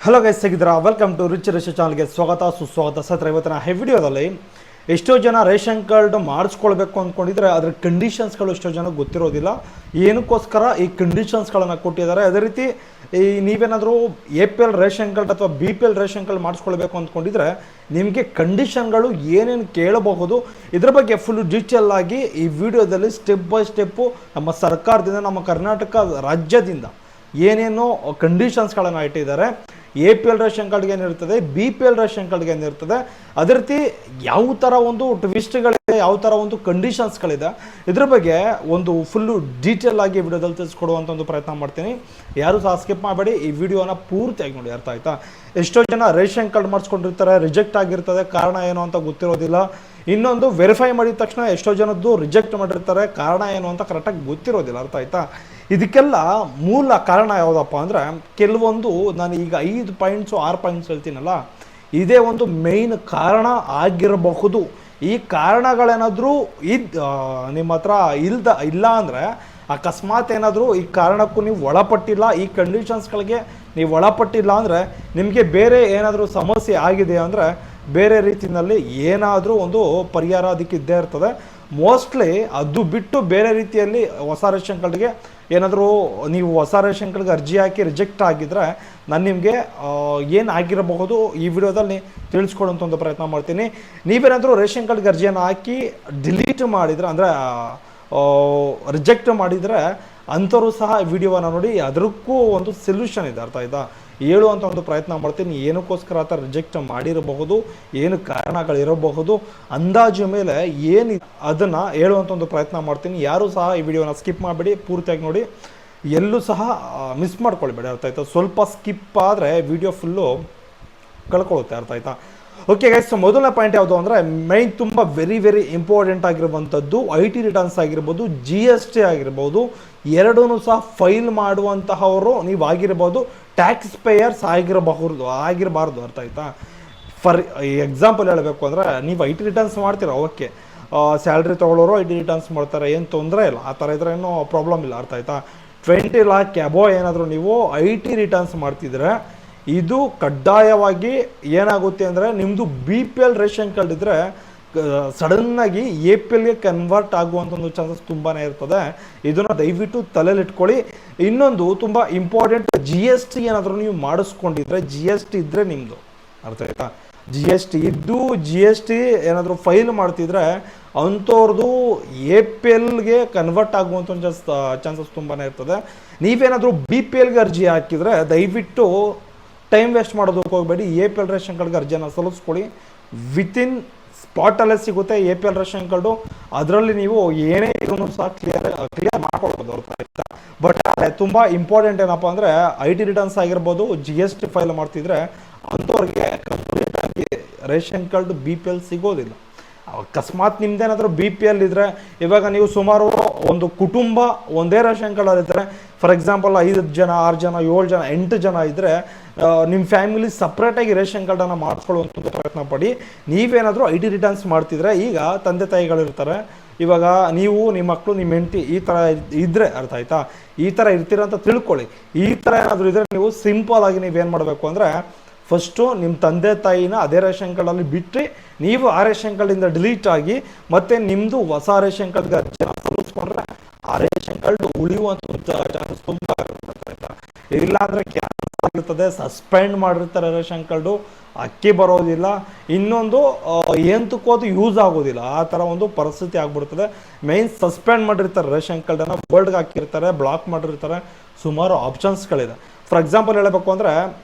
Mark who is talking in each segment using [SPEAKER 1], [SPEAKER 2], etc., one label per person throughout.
[SPEAKER 1] Hello guys, ಹೇಗಿದ್ದೀರಾ? Welcome to rich ration ಚಾನಲ್ಗೆ ಸ್ವಾಗತ ಸುಸ್ವಾಗತ. ಸತ್ರ ಇವತ್ತಿನ ವಿಡಿಯೋದಲ್ಲಿ ಎಷ್ಟೋ ಜನ ರೇಷನ್ ಕಾರ್ಡ್ ಮಾಡಿಸ್ಕೊಳ್ಬೇಕು ಅಂದ್ಕೊಂಡಿದ್ರೆ ಅದರ ಕಂಡೀಷನ್ಸ್ಗಳು ಎಷ್ಟೋ ಜನಕ್ಕೆ ಗೊತ್ತಿರೋದಿಲ್ಲ. ಏನಕ್ಕೋಸ್ಕರ ಈ ಕಂಡೀಷನ್ಸ್ಗಳನ್ನು ಕೊಟ್ಟಿದ್ದಾರೆ, ಅದೇ ರೀತಿ ನೀವೇನಾದರೂ APL ರೇಷನ್ ಕಾರ್ಡ್ ಅಥವಾ BPL ರೇಷನ್ ಕಾರ್ಡ್ ಮಾಡಿಸ್ಕೊಳ್ಬೇಕು ಅಂದ್ಕೊಂಡಿದ್ರೆ ನಿಮಗೆ ಕಂಡೀಷನ್ಗಳು ಏನೇನು ಕೇಳಬಹುದು, ಇದ್ರ ಬಗ್ಗೆ ಫುಲ್ ಡೀಟೇಲ್ ಆಗಿ ಈ ವಿಡಿಯೋದಲ್ಲಿ ಸ್ಟೆಪ್ ಬೈ ಸ್ಟೆಪ್ಪು ನಮ್ಮ ಸರ್ಕಾರದಿಂದ, ನಮ್ಮ ಕರ್ನಾಟಕ ರಾಜ್ಯದಿಂದ ಏನೇನೋ ಕಂಡೀಷನ್ಸ್ಗಳನ್ನು ಇಟ್ಟಿದ್ದಾರೆ. APL ರೇಷನ್ ಕಾರ್ಡ್ಗೆ ಏನಿರ್ತದೆ, BPL ರೇಷನ್ ಕಾರ್ಡ್ಗೆ ಏನಿರ್ತದೆ, ಅದೇ ರೀತಿ ಯಾವ ಥರ ಒಂದು ಟ್ವಿಸ್ಟ್ಗಳಿದೆ, ಯಾವ ಥರ ಒಂದು ಕಂಡೀಷನ್ಸ್ಗಳಿದೆ, ಇದ್ರ ಬಗ್ಗೆ ಒಂದು ಫುಲ್ಲು ಡೀಟೇಲ್ ಆಗಿ ವಿಡಿಯೋದಲ್ಲಿ ತಿಳಿಸ್ಕೊಡುವಂಥ ಒಂದು ಪ್ರಯತ್ನ ಮಾಡ್ತೀನಿ. ಯಾರು ಸಹ ಸ್ಕಿಪ್ ಮಾಡಬೇಡಿ, ಈ ವಿಡಿಯೋನ ಪೂರ್ತಿಯಾಗಿ ನೋಡಿ, ಅರ್ಥ ಆಯ್ತಾ? ಎಷ್ಟೋ ಜನ ರೇಷನ್ ಕಾರ್ಡ್ ಮಾಡಿಸ್ಕೊಂಡಿರ್ತಾರೆ, ರಿಜೆಕ್ಟ್ ಆಗಿರ್ತದೆ, ಕಾರಣ ಏನು ಅಂತ ಗೊತ್ತಿರೋದಿಲ್ಲ. ಇನ್ನೊಂದು ವೆರಿಫೈ ಮಾಡಿದ ತಕ್ಷಣ ಎಷ್ಟೋ ಜನದ್ದು ರಿಜೆಕ್ಟ್ ಮಾಡಿರ್ತಾರೆ, ಕಾರಣ ಏನು ಅಂತ ಕರೆಕ್ಟಾಗಿ ಗೊತ್ತಿರೋದಿಲ್ಲ, ಅರ್ಥ ಆಯ್ತಾ? ಇದಕ್ಕೆಲ್ಲ ಮೂಲ ಕಾರಣ ಯಾವುದಪ್ಪ ಅಂದರೆ, ಕೆಲವೊಂದು ನಾನು ಈಗ 5 ಪಾಯಿಂಟ್ಸು 6 ಪಾಯಿಂಟ್ಸ್ ಹೇಳ್ತೀನಲ್ಲ, ಇದೇ ಒಂದು ಮೇಯ್ನ್ ಕಾರಣ ಆಗಿರಬಹುದು. ಈ ಕಾರಣಗಳೇನಾದರೂ ನಿಮ್ಮ ಹತ್ರ ಇಲ್ಲ ಅಂದರೆ, ಅಕಸ್ಮಾತ್ ಏನಾದರೂ ಈ ಕಾರಣಕ್ಕೂ ನೀವು ಒಳಪಟ್ಟಿಲ್ಲ, ಈ ಕಂಡೀಷನ್ಸ್ಗಳಿಗೆ ನೀವು ಒಳಪಟ್ಟಿಲ್ಲ ಅಂದರೆ, ನಿಮಗೆ ಬೇರೆ ಏನಾದರೂ ಸಮಸ್ಯೆ ಆಗಿದೆ ಅಂದರೆ ಬೇರೆ ರೀತಿಯಲ್ಲಿ ಏನಾದರೂ ಒಂದು ಪರಿಹಾರ ಅದಕ್ಕೆ ಇದ್ದೇ ಇರ್ತದೆ. ಮೋಸ್ಟ್ಲಿ ಅದು ಬಿಟ್ಟು ಬೇರೆ ರೀತಿಯಲ್ಲಿ ಹೊಸ ರೇಷನ್ ಕಾರ್ಡ್ಗೆ ಏನಾದರೂ ನೀವು ಹೊಸ ರೇಷನ್ ಕಾರ್ಡ್ಗೆ ಅರ್ಜಿ ಹಾಕಿ ರಿಜೆಕ್ಟ್ ಆಗಿದ್ದರೆ ನಾನು ನಿಮಗೆ ಏನಾಗಿರಬಹುದು ಈ ವಿಡಿಯೋದಲ್ಲಿ ತಿಳಿಸ್ಕೊಡುವಂಥ ಒಂದು ಪ್ರಯತ್ನ ಮಾಡ್ತೀನಿ. ನೀವೇನಾದರೂ ರೇಷನ್ ಕಾರ್ಡ್ಗೆ ಅರ್ಜಿಯನ್ನು ಹಾಕಿ ಡಿಲೀಟ್ ಮಾಡಿದರೆ, ಅಂದರೆ ರಿಜೆಕ್ಟ್ ಮಾಡಿದರೆ, ಅಂಥವ್ರು ಸಹ ವಿಡಿಯೋವನ್ನು ನೋಡಿ, ಅದಕ್ಕೂ ಒಂದು ಸೊಲ್ಯೂಷನ್ ಇದೆ, ಅರ್ಥ ಆಯ್ತಾ? ಹೇಳುವಂಥ ಒಂದು ಪ್ರಯತ್ನ ಮಾಡ್ತೀನಿ. ಏನಕ್ಕೋಸ್ಕರ ಆ ಥರ ರಿಜೆಕ್ಟ್ ಮಾಡಿರಬಹುದು, ಏನು ಕಾರಣಗಳಿರಬಹುದು, ಅಂದಾಜು ಮೇಲೆ ಏನು ಅದನ್ನು ಹೇಳುವಂಥ ಒಂದು ಪ್ರಯತ್ನ ಮಾಡ್ತೀನಿ. ಯಾರೂ ಸಹ ಈ ವಿಡಿಯೋನ ಸ್ಕಿಪ್ ಮಾಡಬೇಡಿ, ಪೂರ್ತಿಯಾಗಿ ನೋಡಿ, ಎಲ್ಲೂ ಸಹ ಮಿಸ್ ಮಾಡ್ಕೊಳ್ಬೇಡಿ, ಅರ್ಥ ಆಯ್ತಾ? ಸ್ವಲ್ಪ ಸ್ಕಿಪ್ ಆದರೆ ವಿಡಿಯೋ ಫುಲ್ಲು ಕಳ್ಕೊಳ್ಳುತ್ತೆ, ಅರ್ಥ ಆಯ್ತಾ? ಓಕೆ ಗೈಸ್, ಸೊ ಮೊದಲನೇ ಪಾಯಿಂಟ್ ಯಾವುದು ಅಂದರೆ, ಮೈನ್ ತುಂಬ ವೆರಿ ಇಂಪಾರ್ಟೆಂಟ್ ಆಗಿರುವಂಥದ್ದು IT ರಿಟರ್ನ್ಸ್ ಆಗಿರ್ಬೋದು, GST ಆಗಿರ್ಬೋದು, ಎರಡೂ ಸಹ ಫೈಲ್ ಮಾಡುವಂತಹವರು ನೀವು ಆಗಿರ್ಬೋದು, ಟ್ಯಾಕ್ಸ್ ಪೇಯರ್ಸ್ ಆಗಿರಬಾರ್ದು, ಅರ್ಥ ಆಯ್ತಾ? ಫಾರ್ ಎಕ್ಸಾಂಪಲ್ ಹೇಳಬೇಕು ಅಂದರೆ, ನೀವು IT ರಿಟರ್ನ್ಸ್ ಮಾಡ್ತೀರಾ, ಓಕೆ, ಸ್ಯಾಲ್ರಿ ತೊಗೊಳ್ಳೋರು IT ರಿಟರ್ನ್ಸ್ ಮಾಡ್ತಾರೆ, ಏನು ತೊಂದರೆ ಇಲ್ಲ, ಆ ಥರ ಇದ್ರೆ ಏನೂ ಪ್ರಾಬ್ಲಮ್ ಇಲ್ಲ, ಅರ್ಥ ಆಯ್ತಾ? 20 lakh ಅಬೋ ಏನಾದರೂ ನೀವು IT ರಿಟರ್ನ್ಸ್ ಮಾಡ್ತಿದ್ರೆ ಇದು ಕಡ್ಡಾಯವಾಗಿ ಏನಾಗುತ್ತೆ ಅಂದರೆ, ನಿಮ್ಮದು BPL ರೇಷನ್ ಕಾರ್ಡ್ ಇದ್ದರೆ ಸಡನ್ನಾಗಿ APLಗೆ ಕನ್ವರ್ಟ್ ಆಗುವಂಥ ಒಂದು ಚಾನ್ಸಸ್ ತುಂಬಾ ಇರ್ತದೆ. ಇದನ್ನು ದಯವಿಟ್ಟು ತಲೆಯಲ್ಲಿಟ್ಕೊಳ್ಳಿ. ಇನ್ನೊಂದು ತುಂಬ ಇಂಪಾರ್ಟೆಂಟ್, GST ಏನಾದರೂ ನೀವು ಮಾಡಿಸ್ಕೊಂಡಿದ್ರೆ, GST ಇದ್ದರೆ ನಿಮ್ಮದು, ಅರ್ಥ ಆಯ್ತಾ? GST ಇದ್ದು GST ಏನಾದರೂ ಫೈಲ್ ಮಾಡ್ತಿದ್ರೆ ಅಂಥವ್ರದ್ದು APLಗೆ ಕನ್ವರ್ಟ್ ಆಗುವಂಥ ಚಾನ್ಸಸ್ ತುಂಬಾ ಇರ್ತದೆ. ನೀವೇನಾದರೂ BPLಗೆ ಅರ್ಜಿ ಹಾಕಿದರೆ ದಯವಿಟ್ಟು ಟೈಮ್ ವೇಸ್ಟ್ ಮಾಡೋದಕ್ಕೆ ಹೋಗಬೇಡಿ. APL ರೇಷನ್ ಕಾರ್ಡ್ಗೆ ಅರ್ಜಿಯನ್ನು ಸಲ್ಲಿಸ್ಕೊಳ್ಳಿ. ವಿತಿನ್ ಸ್ಪಾಟಲ್ಲೇ ಸಿಗುತ್ತೆ APL ರೇಷನ್ ಕಾರ್ಡು. ಅದರಲ್ಲಿ ನೀವು ಏನೇ ಇದನ್ನು ಸಹ ಕ್ಲಿಯರ್ ಮಾಡ್ಕೊಳ್ಬೋದು, ಅರ್ಥ ಆಯ್ತಾ? ಬಟ್ ತುಂಬ ಇಂಪಾರ್ಟೆಂಟ್ ಏನಪ್ಪ ಅಂದರೆ, IT ರಿಟರ್ನ್ಸ್ ಆಗಿರ್ಬೋದು, GST ಫೈಲ್ ಮಾಡ್ತಿದ್ರೆ ಅಂಥವ್ರಿಗೆ ಕಂಪ್ಲೀಟಾಗಿ ರೇಷನ್ ಕಾರ್ಡ್ BPL ಸಿಗೋದಿಲ್ಲ. ಅಕಸ್ಮಾತ್ ನಿಮ್ದೇನಾದರೂ BPL ಇದ್ದರೆ, ಇವಾಗ ನೀವು ಸುಮಾರು ಒಂದು ಕುಟುಂಬ ಒಂದೇ ರೇಷನ್ ಕಾರ್ಡಲ್ಲಿದ್ದರೆ, ಫಾರ್ ಎಕ್ಸಾಂಪಲ್ 5 ಜನ 6 ಜನ 7 ಜನ 8 ಜನ ಇದ್ದರೆ, ನಿಮ್ಮ ಫ್ಯಾಮಿಲಿ ಸಪ್ರೇಟಾಗಿ ರೇಷನ್ ಕಾರ್ಡನ್ನು ಮಾಡಿಸ್ಕೊಳ್ಳುವಂಥ ಪ್ರಯತ್ನ ಪಡಿ. ನೀವೇನಾದರೂ IT ರಿಟರ್ನ್ಸ್ ಮಾಡ್ತಿದ್ರೆ, ಈಗ ತಂದೆ ತಾಯಿಗಳಿರ್ತಾರೆ, ಇವಾಗ ನೀವು ನಿಮ್ಮ ಮಕ್ಕಳು ನಿಮ್ಮ ಹೆಂಡತಿ ಈ ಥರ ಇದ್ದರೆ, ಅರ್ಥ ಆಯ್ತಾ? ಈ ಥರ ಇರ್ತೀರ ಅಂತ ತಿಳ್ಕೊಳ್ಳಿ. ಈ ಥರ ಏನಾದರೂ ಇದ್ದರೆ ನೀವು ಸಿಂಪಲ್ ಆಗಿ ನೀವೇನು ಮಾಡಬೇಕು ಅಂದರೆ, ಫಸ್ಟು ನಿಮ್ಮ ತಂದೆ ತಾಯಿನ ಅದೇ ರೇಷನ್ ಕಾರ್ಡಲ್ಲಿ ಬಿಟ್ಟು ನೀವು ಆ ರೇಷನ್ ಕಾರ್ಡಿಂದ ಡಿಲೀಟ್ ಆಗಿ ಮತ್ತೆ ನಿಮ್ಮದು ಹೊಸ ರೇಷನ್ ಕಾರ್ಡ್ಗೆ ಅರ್ಜಿನ ಸಲ್ಲಿಸ್ಕೊಂಡ್ರೆ ಆ ರೇಷನ್ ಕಾರ್ಡ್ ಉಳಿಯುವಂಥ ಚಾನ್ಸಸ್ ತುಂಬ ಆಗುತ್ತೆ. ಇಲ್ಲಾಂದರೆ ಕ್ಯಾನ್ಸಲ್ ಆಗಿರ್ತದೆ, ಸಸ್ಪೆಂಡ್ ಮಾಡಿರ್ತಾರೆ ರೇಷನ್ ಕಾರ್ಡು, ಅಕ್ಕಿ ಬರೋದಿಲ್ಲ, ಇನ್ನೊಂದು ಎಂತಕ್ಕೋದು ಯೂಸ್ ಆಗೋದಿಲ್ಲ, ಆ ಥರ ಒಂದು ಪರಿಸ್ಥಿತಿ ಆಗ್ಬಿಡ್ತದೆ. ಮೇಯ್ನ್ ಸಸ್ಪೆಂಡ್ ಮಾಡಿರ್ತಾರೆ ರೇಷನ್ ಕಾರ್ಡನ್ನು, ಬೋರ್ಡ್ಗೆ ಹಾಕಿರ್ತಾರೆ, ಬ್ಲಾಕ್ ಮಾಡಿರ್ತಾರೆ, ಸುಮಾರು ಆಪ್ಷನ್ಸ್ಗಳಿದೆ. ಫಾರ್ ಎಕ್ಸಾಂಪಲ್ ಹೇಳಬೇಕು ಅಂದರೆ,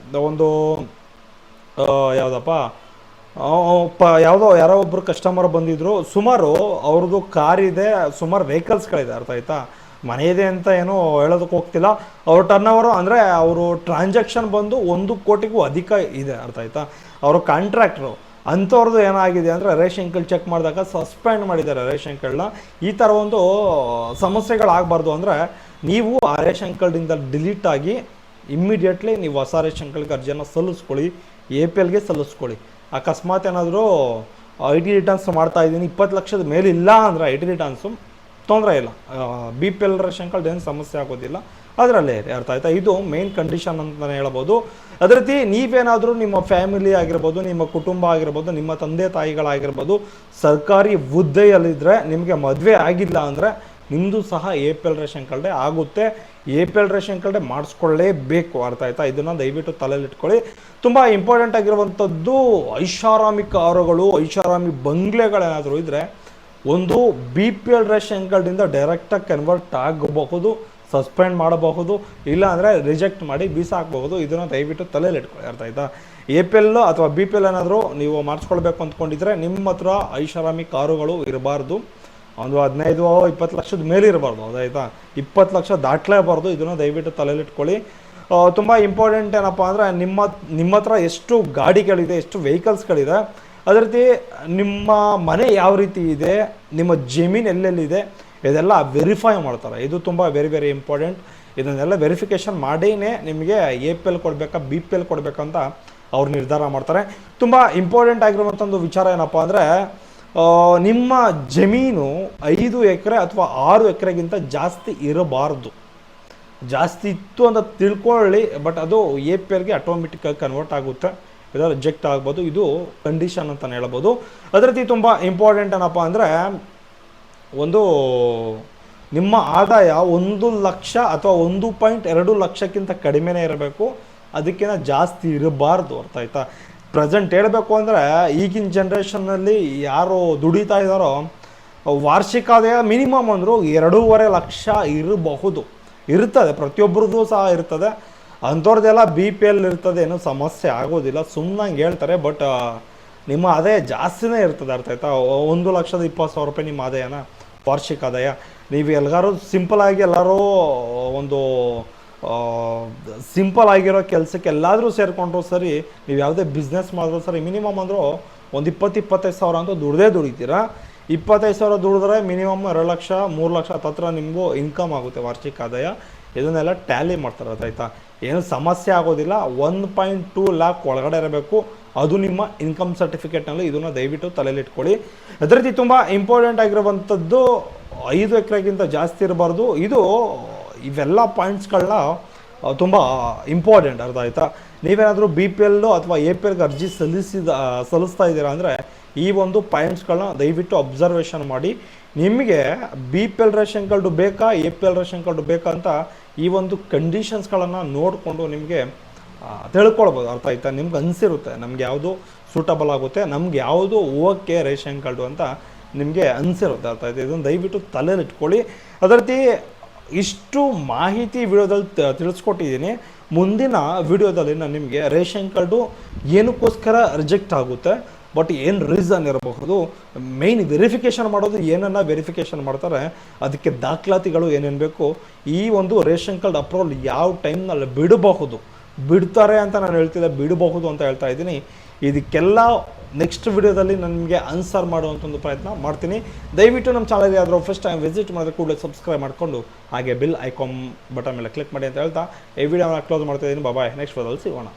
[SPEAKER 1] ಒಂದು ಯಾವುದಪ್ಪ ಯಾರೋ ಒಬ್ಬರು ಕಸ್ಟಮರ್ ಬಂದಿದ್ರು, ಸುಮಾರು ಅವ್ರದ್ದು ಕಾರಿದೆ, ಸುಮಾರು ವೆಹಿಕಲ್ಸ್ಗಳಿದೆ, ಅರ್ಥ ಆಯ್ತಾ? ಮನೆ ಇದೆ ಅಂತ ಏನೋ ಹೇಳೋದಕ್ಕೆ ಹೋಗ್ತಿಲ್ಲ. ಅವ್ರ ಟರ್ನ್ ಓವರು ಅಂದರೆ ಅವರು ಟ್ರಾನ್ಸಾಕ್ಷನ್ ಬಂದು 1 ಕೋಟಿಗೂ ಅಧಿಕ ಇದೆ, ಅರ್ಥ ಆಯ್ತಾ? ಅವರು ಕಾಂಟ್ರಾಕ್ಟ್ರು. ಅಂಥವ್ರದ್ದು ಏನಾಗಿದೆ ಅಂದರೆ, ರೇಷನ್ ಕಾರ್ಡ್ ಚೆಕ್ ಮಾಡಿದಾಗ ಸಸ್ಪೆಂಡ್ ಮಾಡಿದ್ದಾರೆ ರೇಷನ್ ಕಾರ್ಡ್ನ. ಈ ಥರ ಒಂದು ಸಮಸ್ಯೆಗಳಾಗಬಾರ್ದು ಅಂದರೆ, ನೀವು ಆ ರೇಷನ್ ಕಾರ್ಡಿಂದ ಡಿಲೀಟ್ ಆಗಿ ಇಮ್ಮಿಡಿಯೇಟ್ಲಿ ನೀವು ಹೊಸ ರೇಷನ್ ಕಾರ್ಡ್ಗೆ ಅರ್ಜಿಯನ್ನು ಸಲ್ಲಿಸ್ಕೊಳ್ಳಿ, APLಗೆ ಸಲ್ಲಿಸ್ಕೊಳ್ಳಿ. ಅಕಸ್ಮಾತ್ ಏನಾದರೂ IT ರಿಟರ್ನ್ಸ್ ಮಾಡ್ತಾ ಇದ್ದೀನಿ 20 ಲಕ್ಷದ ಮೇಲೆ ಇಲ್ಲ ಅಂದರೆ IT ರಿಟರ್ನ್ಸು ತೊಂದರೆ ಇಲ್ಲ, BPL ರೇಷನ್ ಕಾರ್ಡ್ ಏನು ಸಮಸ್ಯೆ ಆಗೋದಿಲ್ಲ. ಅದರಲ್ಲೇ ಇರಿ, ಅರ್ಥ ಆಯ್ತಾ? ಇದು ಮೇನ್ ಕಂಡೀಷನ್ ಅಂತಲೇ ಹೇಳ್ಬೋದು. ಅದೇ ರೀತಿ ನೀವೇನಾದರೂ ನಿಮ್ಮ ಫ್ಯಾಮಿಲಿ ಆಗಿರ್ಬೋದು, ನಿಮ್ಮ ಕುಟುಂಬ ಆಗಿರ್ಬೋದು, ನಿಮ್ಮ ತಂದೆ ತಾಯಿಗಳಾಗಿರ್ಬೋದು ಸರ್ಕಾರಿ ಹುದ್ದೆಯಲ್ಲಿದ್ದರೆ ನಿಮಗೆ ಮದುವೆ ಆಗಿಲ್ಲ ಅಂದರೆ ನಿಮ್ಮದು ಸಹ APL ರೇಷನ್ ಕಾರ್ಡೆ ಆಗುತ್ತೆ. APL ರೇಷನ್ ಕಾರ್ಡೆ ಮಾಡಿಸ್ಕೊಳ್ಳೇಬೇಕು, ಅರ್ಥ ಆಯ್ತಾ? ಇದನ್ನು ದಯವಿಟ್ಟು ತಲೆಯಲ್ಲಿ ಇಟ್ಕೊಳ್ಳಿ. ತುಂಬ ಇಂಪಾರ್ಟೆಂಟ್ ಆಗಿರುವಂಥದ್ದು, ಐಷಾರಾಮಿ ಕಾರುಗಳು, ಐಷಾರಾಮಿ ಬಂಗ್ಲೆಗಳೇನಾದರೂ ಇದ್ದರೆ ಒಂದು BPL ರೇಷನ್ ಕಾರ್ಡಿಂದ ಡೈರೆಕ್ಟಾಗಿ ಕನ್ವರ್ಟ್ ಆಗಬಹುದು, ಸಸ್ಪೆಂಡ್ ಮಾಡಬಹುದು, ಇಲ್ಲಾಂದರೆ ರಿಜೆಕ್ಟ್ ಮಾಡಿ ಬೀಸಾಕಬಹುದು. ಇದನ್ನು ದಯವಿಟ್ಟು ತಲೆಯಲ್ಲಿ ಇಟ್ಕೊಳ್ಳಿ, ಅರ್ಥ ಆಯ್ತಾ? APL ಅಥವಾ BPL ಏನಾದರೂ ನೀವು ಮಾಡಿಸ್ಕೊಳ್ಬೇಕು ಅಂದ್ಕೊಂಡಿದ್ರೆ ನಿಮ್ಮ ಹತ್ರ ಐಷಾರಾಮಿ ಕಾರುಗಳು ಇರಬಾರ್ದು. ಒಂದು 15-20 ಲಕ್ಷದ ಮೇಲೆ ಇರಬಾರ್ದು, ಅದಾಯ್ತಾ? 20 ಲಕ್ಷ ದಾಟಲೇಬಾರ್ದು. ಇದನ್ನು ದಯವಿಟ್ಟು ತಲೆಯಲ್ಲಿ ಇಟ್ಕೊಳ್ಳಿ. ತುಂಬ ಇಂಪಾರ್ಟೆಂಟ್ ಏನಪ್ಪ ಅಂದರೆ ನಿಮ್ಮ ಹತ್ರ ಎಷ್ಟು ಗಾಡಿಗಳಿದೆ, ಎಷ್ಟು ವೆಹಿಕಲ್ಸ್ಗಳಿದೆ, ಅದೇ ರೀತಿ ನಿಮ್ಮ ಮನೆ ಯಾವ ರೀತಿ ಇದೆ, ನಿಮ್ಮ ಜಮೀನು ಎಲ್ಲೆಲ್ಲಿದೆ, ಇದೆಲ್ಲ ವೆರಿಫೈ ಮಾಡ್ತಾರೆ. ಇದು ತುಂಬ ವೆರಿ ಇಂಪಾರ್ಟೆಂಟ್. ಇದನ್ನೆಲ್ಲ ವೆರಿಫಿಕೇಷನ್ ಮಾಡಿನೇ ನಿಮಗೆ APL ಕೊಡಬೇಕಾ BPL ಕೊಡಬೇಕಂತ ಅವ್ರು ನಿರ್ಧಾರ ಮಾಡ್ತಾರೆ. ತುಂಬ ಇಂಪಾರ್ಟೆಂಟ್ ಆಗಿರುವಂಥ ಒಂದು ವಿಚಾರ ಏನಪ್ಪ ಅಂದರೆ, ನಿಮ್ಮ ಜಮೀನು 5 ಎಕರೆ ಅಥವಾ 6 ಎಕರೆಗಿಂತ ಜಾಸ್ತಿ ಇರಬಾರ್ದು. ಜಾಸ್ತಿ ಇತ್ತು ಅಂತ ತಿಳ್ಕೊಳ್ಳಿ, ಬಟ್ ಅದು APLಗೆ ಆಟೋಮೆಟಿಕ್ಕಾಗಿ ಕನ್ವರ್ಟ್ ಆಗುತ್ತೆ, ಇದು ರಿಜೆಕ್ಟ್ ಆಗ್ಬೋದು. ಇದು ಕಂಡೀಷನ್ ಅಂತಲೇ ಹೇಳ್ಬೋದು. ಅದೇ ರೀತಿ ತುಂಬ ಇಂಪಾರ್ಟೆಂಟ್ ಏನಪ್ಪ ಅಂದರೆ, ಒಂದು ನಿಮ್ಮ ಆದಾಯ 1 ಲಕ್ಷ ಅಥವಾ 1.2 ಲಕ್ಷಕ್ಕಿಂತ ಕಡಿಮೆನೇ ಇರಬೇಕು, ಅದಕ್ಕಿಂತ ಜಾಸ್ತಿ ಇರಬಾರ್ದು, ಅರ್ಥ ಆಯ್ತಾ? ಪ್ರೆಸೆಂಟ್ ಹೇಳಬೇಕು ಅಂದರೆ ಈಗಿನ ಜನ್ರೇಷನ್ನಲ್ಲಿ ಯಾರು ದುಡಿತಾ ಇದ್ದಾರೋ ವಾರ್ಷಿಕ ಆದಾಯ ಮಿನಿಮಮ್ ಅಂದರೂ 2.5 ಲಕ್ಷ ಇರ್ತದೆ, ಪ್ರತಿಯೊಬ್ಬರದ್ದು ಸಹ ಇರ್ತದೆ. ಅಂಥವ್ರದ್ದೆಲ್ಲ BPL ಇರ್ತದೆ, ಏನೂ ಸಮಸ್ಯೆ ಆಗೋದಿಲ್ಲ, ಸುಮ್ಮನೆ ಹೇಳ್ತಾರೆ. ಬಟ್ ನಿಮ್ಮ ಆದಾಯ ಜಾಸ್ತಿನೇ ಇರ್ತದೆ, ಅರ್ಥ ಆಯ್ತಾ? 1,20,000 ರೂಪಾಯಿ ನಿಮ್ಮ ಆದಾಯನ, ವಾರ್ಷಿಕ ಆದಾಯ. ನೀವು ಎಲ್ಲರೂ ಸಿಂಪಲಾಗಿ ಎಲ್ಲರೂ ಒಂದು ಸಿಂಪಲ್ ಆಗಿರೋ ಕೆಲಸಕ್ಕೆ ಎಲ್ಲಾದರೂ ಸೇರಿಕೊಂಡ್ರು ಸರಿ, ನೀವು ಯಾವುದೇ ಬಿಸ್ನೆಸ್ ಮಾಡಿದ್ರು ಸರಿ, ಮಿನಿಮಮ್ ಅಂದರೂ ಒಂದು 20-25 ಸಾವಿರ ಅಂತೂ ದುಡಿತೀರಾ. 25 ಸಾವಿರ ದುಡಿದ್ರೆ ಮಿನಿಮಮ್ 2 ಲಕ್ಷ 3 ಲಕ್ಷ ಹತ್ರ ನಿಮಗೂ ಇನ್ಕಮ್ ಆಗುತ್ತೆ ವಾರ್ಷಿಕ ಆದಾಯ. ಇದನ್ನೆಲ್ಲ ಟ್ಯಾಲಿ ಮಾಡ್ತಾರೆ, ಆಯ್ತಾ? ಏನು ಸಮಸ್ಯೆ ಆಗೋದಿಲ್ಲ. 1.2 ಲ್ಯಾಕ್ ಒಳಗಡೆ ಇರಬೇಕು, ಅದು ನಿಮ್ಮ ಇನ್ಕಮ್ ಸರ್ಟಿಫಿಕೇಟ್ನಲ್ಲಿ. ಇದನ್ನು ದಯವಿಟ್ಟು ತಲೆಯಲ್ಲಿ ಇಟ್ಕೊಳ್ಳಿ. ಅದೇ ರೀತಿ ತುಂಬ ಇಂಪಾರ್ಟೆಂಟ್ ಆಗಿರುವಂಥದ್ದು, 5 ಎಕರೆಗಿಂತ ಜಾಸ್ತಿ ಇರಬಾರ್ದು. ಇವೆಲ್ಲ ಪಾಯಿಂಟ್ಸ್ಗಳನ್ನ ತುಂಬ ಇಂಪಾರ್ಟೆಂಟ್, ಅರ್ಥ ಆಯ್ತಾ? ನೀವೇನಾದರೂ BPL ಅಥವಾ APLಗೆ ಅರ್ಜಿ ಸಲ್ಲಿಸ್ತಾ ಇದ್ದೀರಾ ಅಂದರೆ ಈ ಒಂದು ಪಾಯಿಂಟ್ಸ್ಗಳನ್ನ ದಯವಿಟ್ಟು ಅಬ್ಸರ್ವೇಷನ್ ಮಾಡಿ. ನಿಮಗೆ BPL ರೇಷನ್ ಕಾರ್ಡು ಬೇಕಾ, APL ರೇಷನ್ ಕಾರ್ಡು ಬೇಕಾ ಅಂತ ಈ ಒಂದು ಕಂಡೀಷನ್ಸ್ಗಳನ್ನು ನೋಡಿಕೊಂಡು ನಿಮಗೆ ತಿಳ್ಕೊಳ್ಬೋದು, ಅರ್ಥ ಆಯ್ತಾ? ನಿಮ್ಗೆ ಅನಿಸಿರುತ್ತೆ ನಮ್ಗೆ ಯಾವುದು ಸೂಟಬಲ್ ಆಗುತ್ತೆ, ನಮ್ಗೆ ಯಾವುದು ಓಕೆ ರೇಷನ್ ಕಾರ್ಡು ಅಂತ ನಿಮಗೆ ಅನಿಸಿರುತ್ತೆ, ಅರ್ಥ ಆಯ್ತಾ? ಇದನ್ನು ದಯವಿಟ್ಟು ತಲೆಯಲ್ಲಿ ಇಟ್ಕೊಳ್ಳಿ. ಅದೇ ರೀತಿ ಇಷ್ಟು ಮಾಹಿತಿ ವಿಡಿಯೋದಲ್ಲಿ ತಿಳಿಸ್ಕೊಟ್ಟಿದ್ದೀನಿ. ಮುಂದಿನ ವಿಡಿಯೋದಲ್ಲಿ ನಾನು ನಿಮಗೆ ರೇಷನ್ ಕಾರ್ಡು ಏನಕ್ಕೋಸ್ಕರ ರಿಜೆಕ್ಟ್ ಆಗುತ್ತೆ, ಬಟ್ ಏನು ರೀಸನ್ ಇರಬಹುದು, ಮೇಯ್ನ್ ವೆರಿಫಿಕೇಷನ್ ಮಾಡೋದು ಏನನ್ನ ವೆರಿಫಿಕೇಷನ್ ಮಾಡ್ತಾರೆ, ಅದಕ್ಕೆ ದಾಖಲಾತಿಗಳು ಏನೇನು ಬೇಕು, ಈ ಒಂದು ರೇಷನ್ ಕಾರ್ಡ್ ಅಪ್ರೂವಲ್ ಯಾವ ಟೈಮ್ನಲ್ಲಿ ಬಿಡ್ತಾರೆ ಅಂತ ನಾನು ಬಿಡಬಹುದು ಅಂತ ಹೇಳ್ತಾ ಇದ್ದೀನಿ. ಇದಕ್ಕೆಲ್ಲ ನೆಕ್ಸ್ಟ್ ವಿಡಿಯೋದಲ್ಲಿ ನಾನು ನಿಮಗೆ ಆನ್ಸರ್ ಮಾಡುವಂಥ ಒಂದು ಪ್ರಯತ್ನ ಮಾಡ್ತೀನಿ. ದಯವಿಟ್ಟು ನಮ್ಮ ಚಾನಲ್ಗೆ ಯಾರಾದರೂ ಫಸ್ಟ್ ಟೈಮ್ ವಿಸಿಟ್ ಮಾಡಿದ್ರೆ ಕೂಡಲೇ ಸಬ್ಸ್ಕ್ರೈಬ್ ಮಾಡಿಕೊಂಡು ಹಾಗೆ ಬೆಲ್ ಐಕಾನ್ ಬಟನ್ ಮೇಲೆ ಕ್ಲಿಕ್ ಮಾಡಿ ಅಂತ ಹೇಳ್ತಾ ಈ ವಿಡಿಯೋನ ಕ್ಲೋಸ್ ಮಾಡ್ತಾ ಇದ್ದೀನಿ. ಬಾಯ್, ನೆಕ್ಸ್ಟ್ ವಿಡಿಯೋದಲ್ಲಿ ಸಿಗೋಣ.